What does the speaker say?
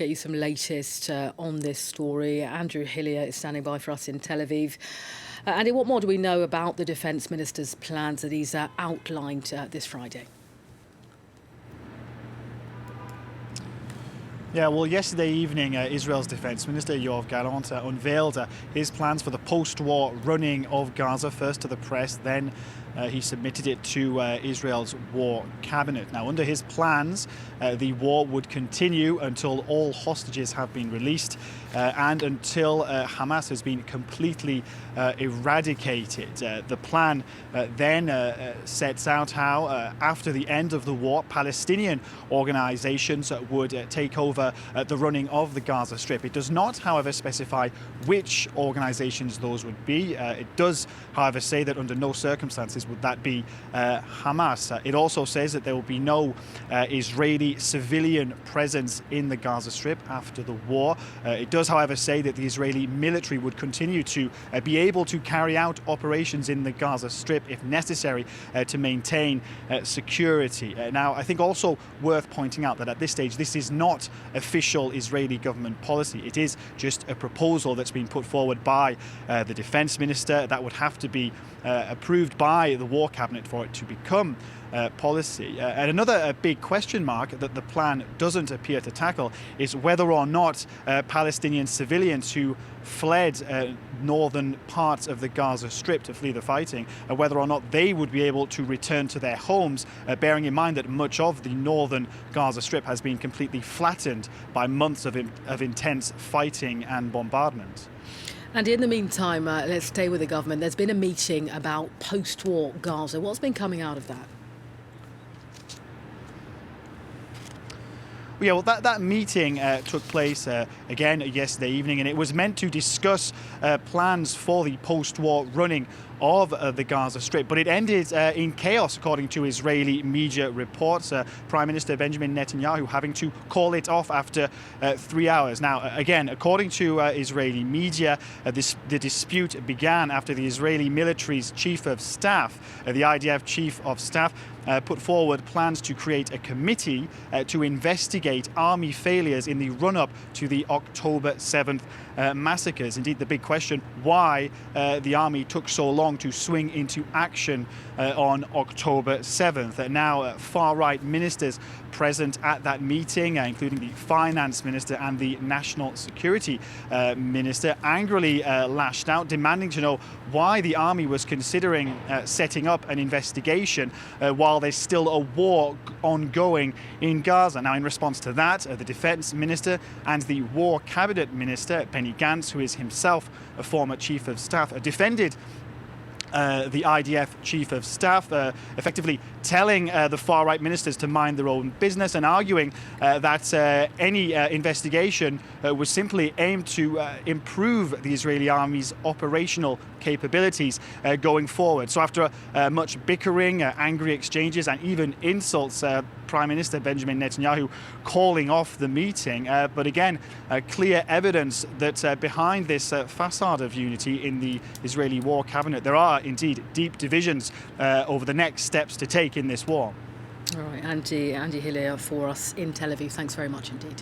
get you some latest on this story. Andrew Hilliar is standing by for us in Tel Aviv. Andy, what more do we know about the Defence Minister's plans that he's outlined this Friday? Yeah, well, yesterday evening, Israel's Defence Minister Yoav Gallant unveiled his plans for the post-war running of Gaza, first to the press, then he submitted it to Israel's war cabinet. Now, under his plans, the war would continue until all hostages have been released and until Hamas has been completely eradicated. The plan then sets out how, after the end of the war, Palestinian organizations would take over the running of the Gaza Strip. It does not, however, specify which organizations those would be. It does, however, say that under no circumstances would that be Hamas. It also says that there will be no Israeli civilian presence in the Gaza Strip after the war. It does, however, say that the Israeli military would continue to be able to carry out operations in the Gaza Strip if necessary to maintain security. Now, I think also worth pointing out that at this stage, this is not official Israeli government policy. It is just a proposal that's been put forward by the defense minister that would have to be approved by the war cabinet for it to become policy. And another big question mark that the plan doesn't appear to tackle is whether or not Palestinian civilians who fled northern parts of the Gaza Strip to flee the fighting, whether or not they would be able to return to their homes, bearing in mind that much of the northern Gaza Strip has been completely flattened by months of intense fighting and bombardment. And in the meantime, let's stay with the government. There's been a meeting about post-war Gaza. What's been coming out of that? Yeah, well, that meeting took place again yesterday evening, and it was meant to discuss plans for the post-war running of the Gaza Strip, but it ended in chaos, according to Israeli media reports. Prime Minister Benjamin Netanyahu having to call it off after 3 hours. Now, again, according to Israeli media, the dispute began after the Israeli military's chief of staff, the IDF chief of staff, put forward plans to create a committee to investigate army failures in the run-up to the October 7th massacres. Indeed, the big question, why the army took so long to swing into action on October 7th. Now, far-right ministers present at that meeting, including the finance minister and the national security minister, angrily lashed out, demanding to know why the army was considering setting up an investigation while there's still a war ongoing in Gaza. Now, in response to that, the defense minister and the war cabinet minister, Benny Gantz, who is himself a former chief of staff, defended the IDF chief of staff, effectively telling the far-right ministers to mind their own business and arguing that any investigation was simply aimed to improve the Israeli army's operational capabilities going forward. So after much bickering, angry exchanges and even insults, Prime Minister Benjamin Netanyahu calling off the meeting. But again, clear evidence that behind this facade of unity in the Israeli war cabinet, there are indeed deep divisions over the next steps to take in this war. All right, Andy Hilliar for us in Tel Aviv. Thanks very much indeed.